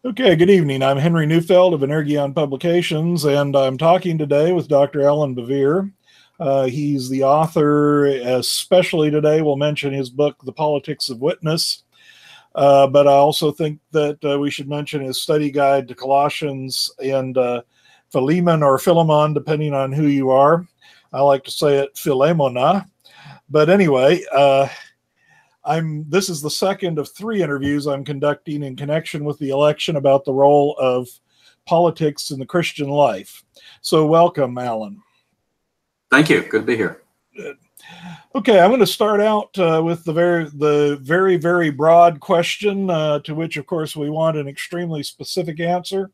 Okay, good evening. I'm Henry Neufeld of Energeon Publications, and I'm talking today with Dr. Allan Bevere. He's the author, especially today, we'll mention his book, The Politics of Witness. But I also think that we should mention his study guide to Colossians and Philemon or Philemon, depending on who you are. I like to say it Philemona. But anyway, this is the second of 3 interviews I'm conducting in connection with the election about the role of politics in the Christian life. So welcome, Allan. Thank you. Good to be here. Good. Okay, I'm going to start out with the very broad question, to which, of course, we want an extremely specific answer.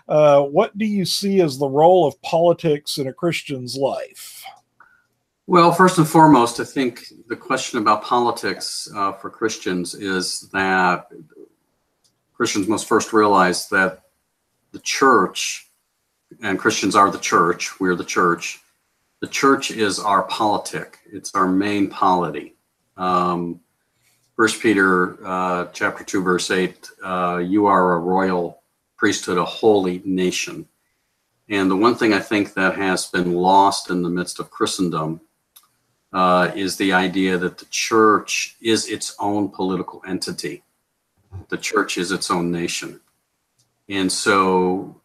What do you see as the role of politics in a Christian's life? Well, first and foremost, I think the question about politics for Christians is that Christians must first realize that the church, and Christians are the church, we're the church is our politic. It's our main polity. 1 Peter chapter 2, verse 8, you are a royal priesthood, a holy nation. And the one thing I think that has been lost in the midst of Christendom is the idea that the church is its own political entity. The church is its own nation. And so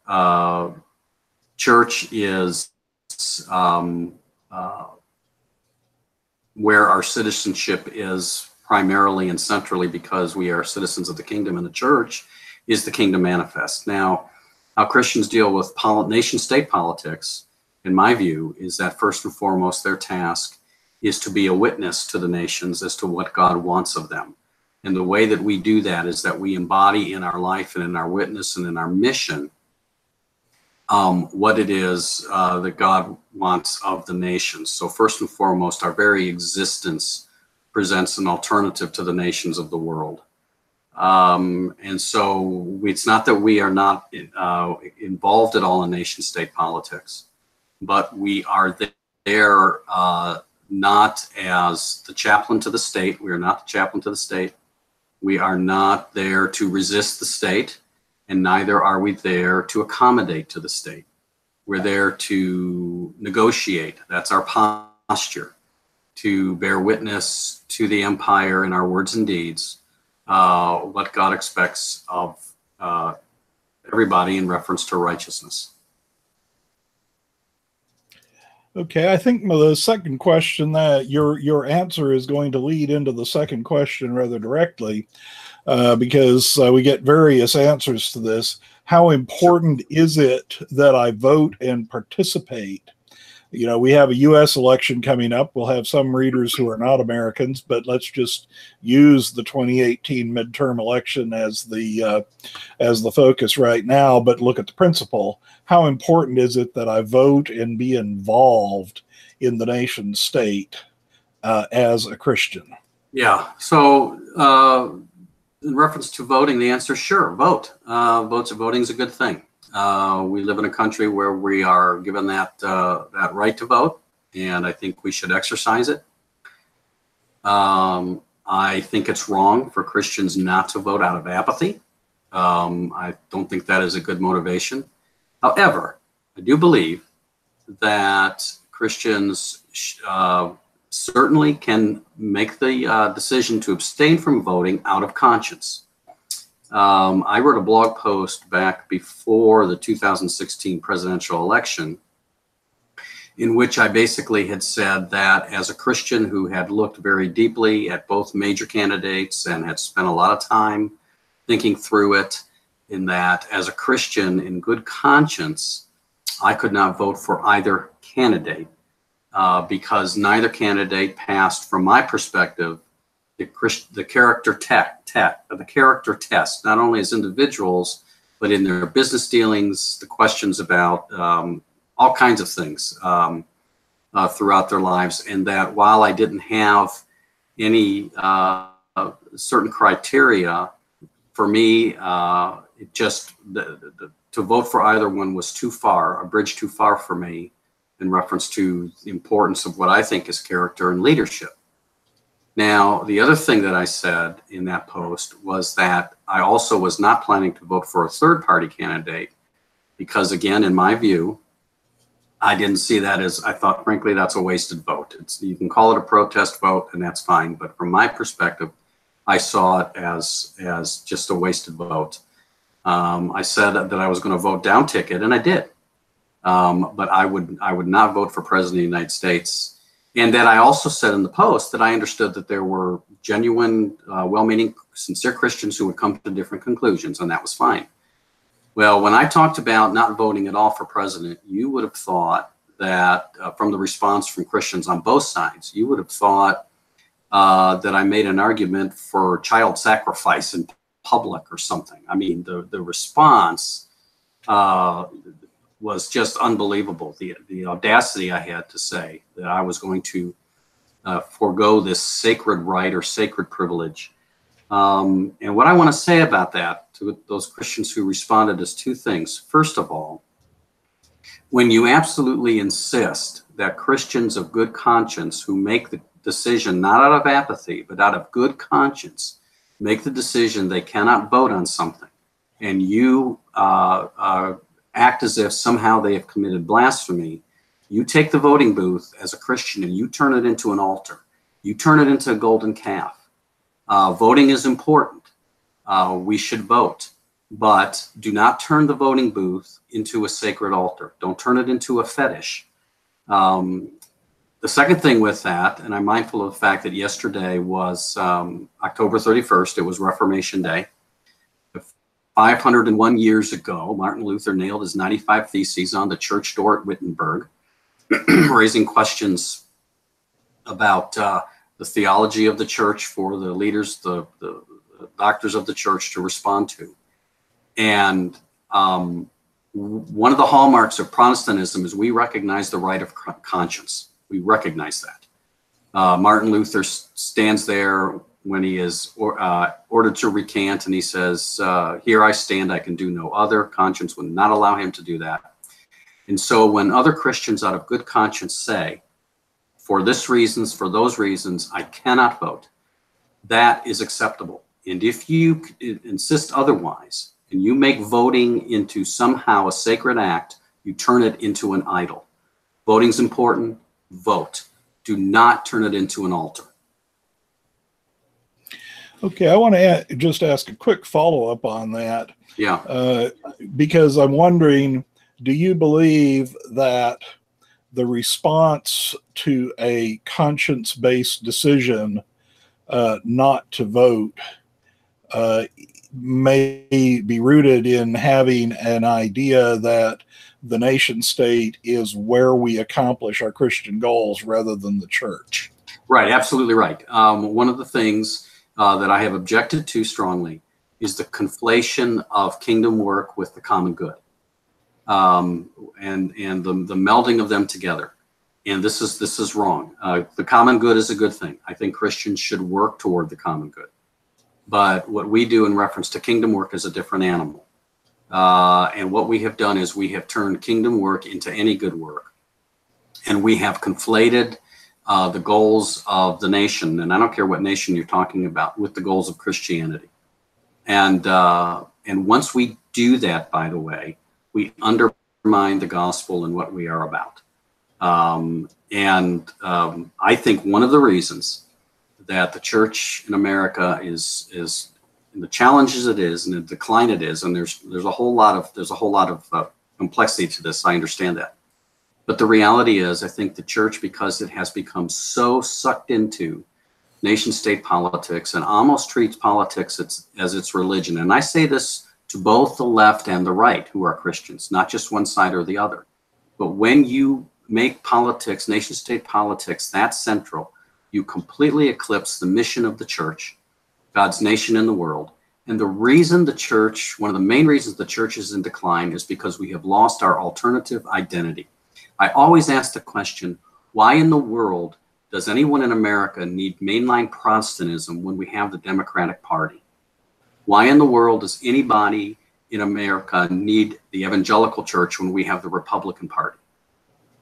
church is where our citizenship is primarily and centrally, because we are citizens of the kingdom, and the church is the kingdom manifest. Now, how Christians deal with nation-state politics, in my view, is that first and foremost their task is to be a witness to the nations as to what God wants of them. And the way that we do that is that we embody in our life and in our witness and in our mission what it is that God wants of the nations. So first and foremost, our very existence presents an alternative to the nations of the world. And so it's not that we are not involved at all in nation-state politics, but we are there not as the chaplain to the state. We are not the chaplain to the state. We are not there to resist the state, and neither are we there to accommodate to the state. We're there to negotiate. That's our posture, to bear witness to the empire in our words and deeds, what God expects of everybody in reference to righteousness. Okay, I think the second question, that your answer is going to lead into the second question rather directly, because we get various answers to this. How important is it that I vote and participate? You know, we have a U.S. election coming up. We'll have some readers who are not Americans, but let's just use the 2018 midterm election as the focus right now. But look at the principle. How important is it that I vote and be involved in the nation state as a Christian? Yeah. So in reference to voting, the answer is sure. Vote. Voting is a good thing. We live in a country where we are given that right to vote, and I think we should exercise it. I think it's wrong for Christians not to vote out of apathy. I don't think that is a good motivation. However, I do believe that Christians certainly can make the decision to abstain from voting out of conscience. I wrote a blog post back before the 2016 presidential election in which I basically had said that as a Christian who had looked very deeply at both major candidates and had spent a lot of time thinking through it, in that as a Christian in good conscience, I could not vote for either candidate because neither candidate passed, from my perspective, the character test, not only as individuals, but in their business dealings, the questions about all kinds of things throughout their lives. And that while I didn't have any certain criteria, for me, it just to vote for either one was too far, a bridge too far for me in reference to the importance of what I think is character and leadership. Now, the other thing that I said in that post was that I also was not planning to vote for a third party candidate because, again, in my view, I didn't see that as, I thought, frankly, that's a wasted vote. You can call it a protest vote, and that's fine. But from my perspective, I saw it as just a wasted vote. I said that I was going to vote down ticket, and I did. But I would not vote for President of the United States. And that I also said in the post that I understood that there were genuine, well-meaning, sincere Christians who would come to different conclusions, and that was fine. Well, when I talked about not voting at all for president, you would have thought that from the response from Christians on both sides, you would have thought that I made an argument for child sacrifice in public or something. I mean, the response was just unbelievable. The audacity I had to say that I was going to forego this sacred right or sacred privilege. And what I want to say about that to those Christians who responded is two things. First of all, when you absolutely insist that Christians of good conscience who make the decision not out of apathy, but out of good conscience, make the decision they cannot vote on something, and you act as if somehow they have committed blasphemy, you take the voting booth as a Christian and you turn it into an altar. You turn it into a golden calf. Voting is important. We should vote, but do not turn the voting booth into a sacred altar. Don't turn it into a fetish. The second thing with that, and I'm mindful of the fact that yesterday was October 31st, it was Reformation Day. 501 years ago, Martin Luther nailed his 95 Theses on the church door at Wittenberg, raising questions about the theology of the church for the leaders, the doctors of the church to respond to. And one of the hallmarks of Protestantism is we recognize the right of conscience. We recognize that. Martin Luther stands there when he is ordered to recant, and he says, here I stand, I can do no other. Conscience would not allow him to do that. And so when other Christians out of good conscience say, for this reasons, for those reasons, I cannot vote, that is acceptable. And if you insist otherwise, and you make voting into somehow a sacred act, you turn it into an idol. Voting's important, vote. Do not turn it into an altar. Okay, I want to just ask a quick follow-up on that. Yeah. Because I'm wondering, do you believe that the response to a conscience-based decision not to vote may be rooted in having an idea that the nation state is where we accomplish our Christian goals rather than the church? Right, absolutely right. One of the things that I have objected to strongly is the conflation of kingdom work with the common good, and the melding of them together. And this is wrong. The common good is a good thing. I think Christians should work toward the common good. But what we do in reference to kingdom work is a different animal. And what we have done is we have turned kingdom work into any good work. And we have conflated the goals of the nation, and I don't care what nation you're talking about, with the goals of Christianity. And once we do that, by the way, we undermine the gospel and what we are about. I think one of the reasons that the church in America is in the challenges it is and the decline it is, and there's a whole lot of complexity to this. I understand that. But the reality is, I think the church, because it has become so sucked into nation-state politics and almost treats politics as its religion. And I say this to both the left and the right who are Christians, not just one side or the other. But when you make politics, nation-state politics, that central, you completely eclipse the mission of the church, God's nation in the world. And the reason the church, one of the main reasons the church is in decline, is because we have lost our alternative identity. I always ask the question, why in the world does anyone in America need mainline Protestantism when we have the Democratic Party? Why in the world does anybody in America need the evangelical church when we have the Republican Party?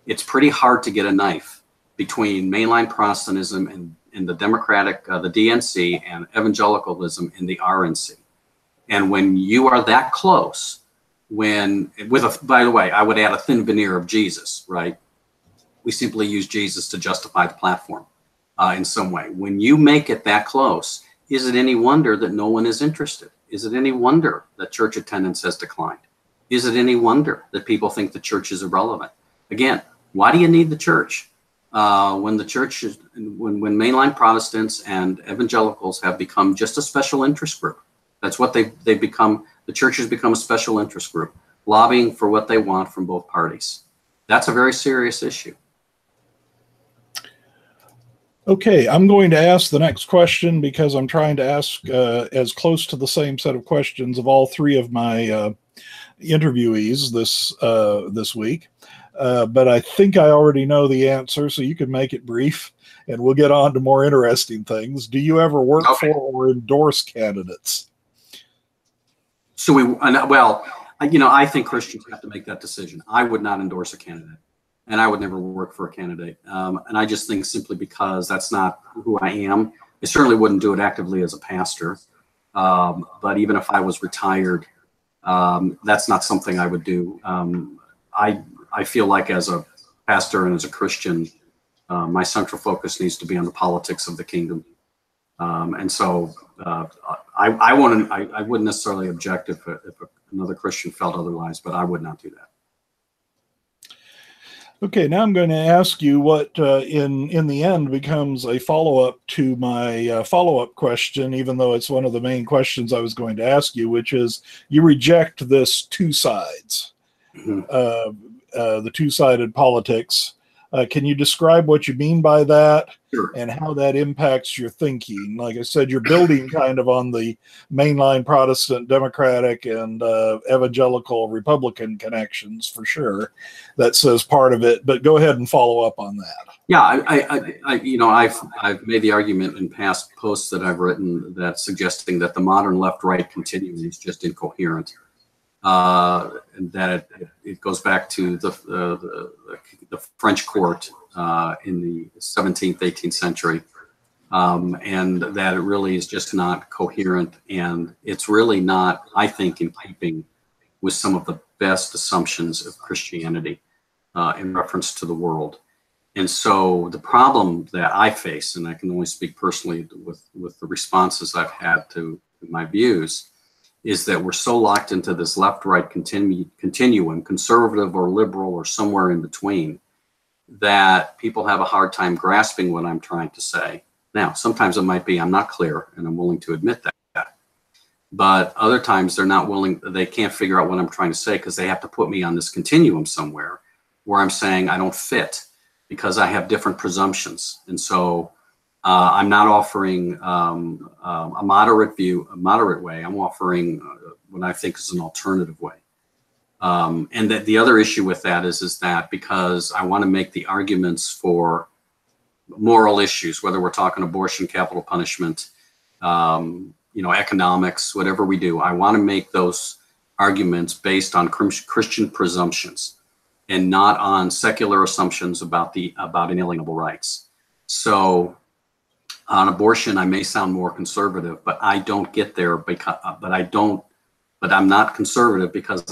It's pretty hard to get a knife between mainline Protestantism in the Democratic, the DNC, and evangelicalism in the RNC. And when you are that close, by the way, I would add a thin veneer of Jesus, right? We simply use Jesus to justify the platform in some way. When you make it that close, is it any wonder that no one is interested? Is it any wonder that church attendance has declined? Is it any wonder that people think the church is irrelevant? Again, why do you need the church? When the church is, when mainline Protestants and evangelicals have become just a special interest group. That's what they've become. The church has become a special interest group, lobbying for what they want from both parties. That's a very serious issue. Okay, I'm going to ask the next question because I'm trying to ask as close to the same set of questions of all three of my interviewees this week. But I think I already know the answer, so you can make it brief, and we'll get on to more interesting things. Do you ever work for or endorse candidates? So I think Christians have to make that decision. I would not endorse a candidate, and I would never work for a candidate. And I just think simply because that's not who I am. I certainly wouldn't do it actively as a pastor. But even if I was retired, that's not something I would do. I feel like as a pastor and as a Christian, my central focus needs to be on the politics of the kingdom. And so I wouldn't necessarily object if another Christian felt otherwise, but I would not do that. Okay, now I'm going to ask you what in the end becomes a follow-up to my follow-up question, even though it's one of the main questions I was going to ask you, which is you reject this two sides, the two-sided politics. Can you describe what you mean by that? Sure. And how that impacts your thinking? Like I said, you're building kind of on the mainline Protestant, Democratic, and evangelical Republican connections for sure. That says part of it, but go ahead and follow up on that. Yeah, I've made the argument in past posts that I've written that suggesting that the modern left-right continuum is just incoherent. And that it goes back to the French court in the 17th, 18th century, and that it really is just not coherent, and it's really not, I think, in keeping with some of the best assumptions of Christianity in reference to the world. And so the problem that I face, and I can only speak personally with the responses I've had to my views, is that we're so locked into this left-right continuum, conservative or liberal or somewhere in between, that people have a hard time grasping what I'm trying to say. Now, sometimes it might be I'm not clear, and I'm willing to admit that. But other times they're not willing, they can't figure out what I'm trying to say because they have to put me on this continuum somewhere where I'm saying I don't fit because I have different presumptions. And so I'm not offering a moderate way. I'm offering what I think is an alternative way. And that the other issue with that is that because I want to make the arguments for moral issues, whether we're talking abortion, capital punishment, economics, whatever we do, I want to make those arguments based on Christian presumptions and not on secular assumptions about inalienable rights. So on abortion, I may sound more conservative, but I don't get there because, but I'm not conservative because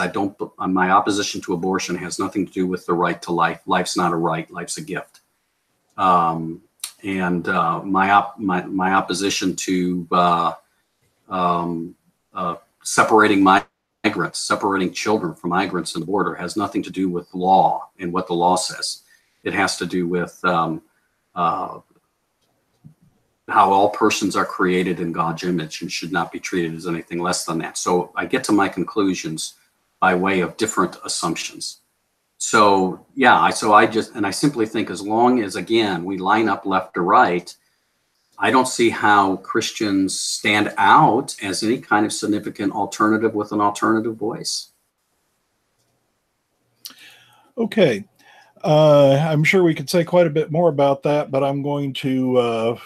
my opposition to abortion has nothing to do with the right to life. Life's not a right, life's a gift. My opposition to separating migrants, separating children from migrants in the border has nothing to do with law and what the law says. It has to do with how all persons are created in God's image and should not be treated as anything less than that. So I get to my conclusions by way of different assumptions. So yeah, I simply think as long as, again, we line up left to right, I don't see how Christians stand out as any kind of significant alternative with an alternative voice. Okay. I'm sure we could say quite a bit more about that, but I'm going to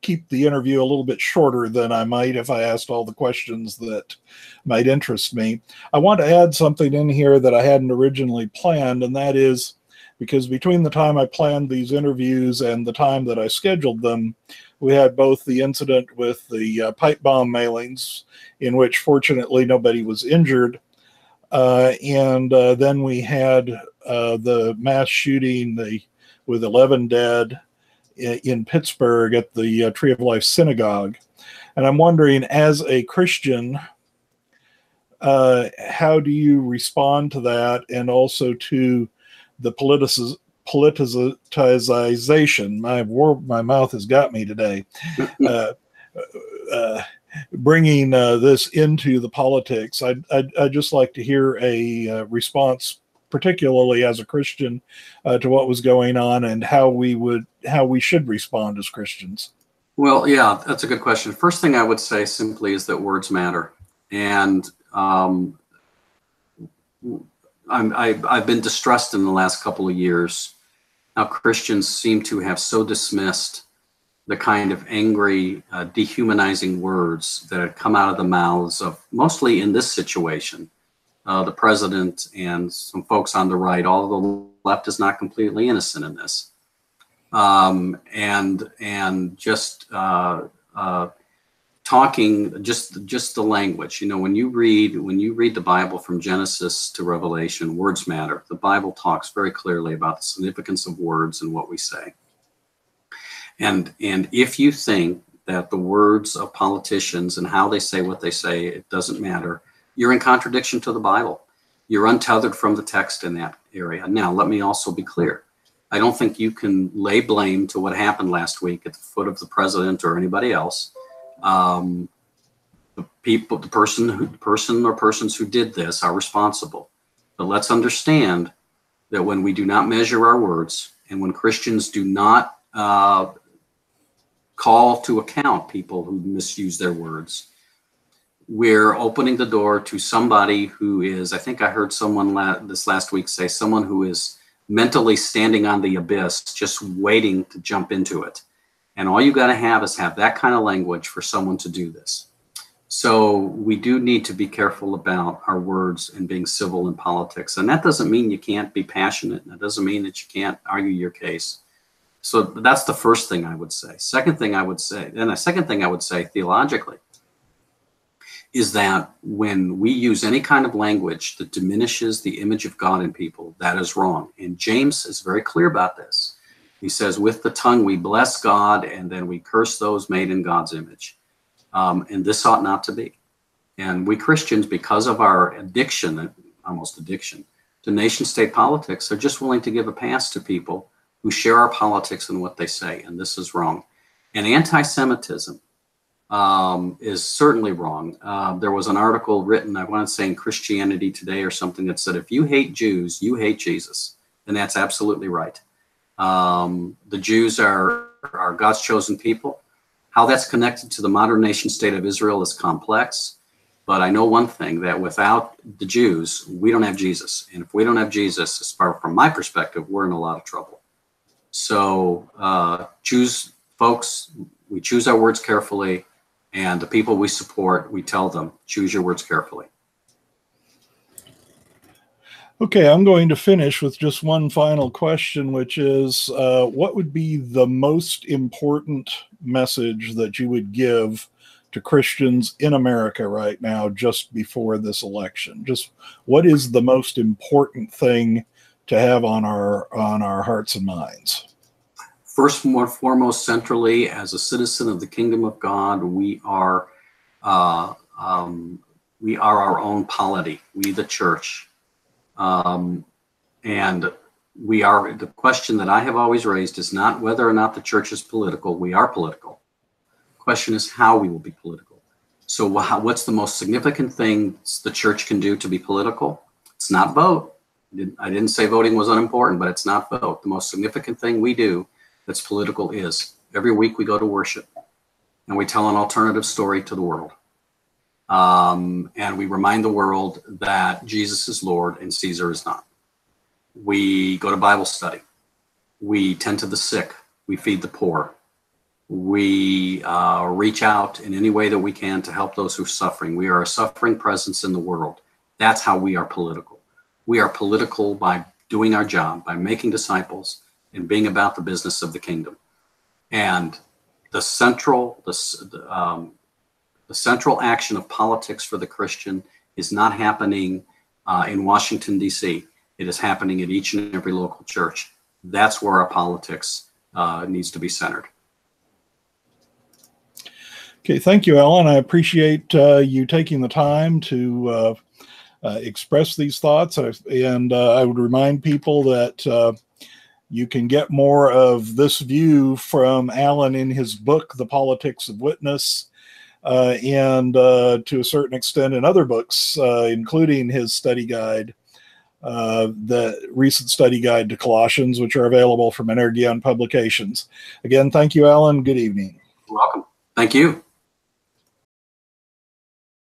keep the interview a little bit shorter than I might if I asked all the questions that might interest me. I want to add something in here that I hadn't originally planned, and that is because between the time I planned these interviews and the time that I scheduled them, We had both the incident with the pipe bomb mailings, in which fortunately nobody was injured, and then we had the mass shooting with 11 dead in Pittsburgh at the Tree of Life Synagogue. And I'm wondering, as a Christian, how do you respond to that, and also to the politicization? My mouth has got me today. Bringing this into the politics. I'd just like to hear a response, particularly as a Christian, to what was going on, and how we should respond as Christians. Well, yeah, that's a good question. First thing I would say simply is that words matter. And I've been distressed in the last couple of years how Christians seem to have so dismissed the kind of angry, dehumanizing words that had come out of the mouths of, mostly in this situation, the president and some folks on the right. All of the left is not completely innocent in this. And just talking, just the language. You know, when you read the Bible from Genesis to Revelation, words matter. The Bible talks very clearly about the significance of words and what we say. And if you think that the words of politicians and how they say what they say, it doesn't matter, you're in contradiction to the Bible. You're untethered from the text in that area. Now, let me also be clear. I don't think you can lay blame to what happened last week at the foot of the president or anybody else. The person or persons who did this are responsible. But let's understand that when we do not measure our words, and when Christians do not call to account people who misuse their words, we're opening the door to somebody who is, I think I heard someone this last week say, someone who is mentally standing on the abyss, just waiting to jump into it. And all you got to have is have that kind of language for someone to do this. So we do need to be careful about our words and being civil in politics. And that doesn't mean you can't be passionate. That doesn't mean that you can't argue your case. So that's the first thing I would say. Second thing I would say theologically, is that when we use any kind of language that diminishes the image of God in people, that is wrong. And James is very clear about this. He says, with the tongue we bless God, and then we curse those made in God's image. And this ought not to be. And we Christians, because of our almost addiction, to nation-state politics, are just willing to give a pass to people who share our politics and what they say. And this is wrong. And anti-Semitism is certainly wrong. There was an article written, I want to say in Christianity Today or something, that said, if you hate Jews, you hate Jesus. And that's absolutely right. The Jews are God's chosen people. How that's connected to the modern nation state of Israel is complex. But I know one thing, that without the Jews, we don't have Jesus. And if we don't have Jesus, as far from my perspective, we're in a lot of trouble. So folks, we choose our words carefully. And the people we support, we tell them, choose your words carefully. Okay, I'm going to finish with just one final question, which is, what would be the most important message that you would give to Christians in America right now, just before this election? Just what is the most important thing to have on our hearts and minds? First and foremost, centrally, as a citizen of the kingdom of God, we are our own polity, we the church. And the question that I have always raised is not whether or not the church is political. We are political. The question is how we will be political. So what's the most significant thing the church can do to be political? It's not vote. I didn't say voting was unimportant, but it's not vote. The most significant thing we do that's political is every week we go to worship and we tell an alternative story to the world. And we remind the world that Jesus is Lord and Caesar is not. We go to Bible study. We tend to the sick. We feed the poor. We reach out in any way that we can to help those who are suffering. We are a suffering presence in the world. That's how we are political. We are political by doing our job, by making disciples and being about the business of the kingdom. And the central action of politics for the Christian is not happening in Washington, D.C. It is happening at each and every local church. That's where our politics needs to be centered. Okay, thank you, Allan. I appreciate you taking the time to express these thoughts. And I would remind people that you can get more of this view from Allan in his book, The Politics of Witness, and to a certain extent in other books, including his study guide, the recent study guide to Colossians, which are available from Energeon Publications. Again, thank you, Allan. Good evening. You're welcome. Thank you.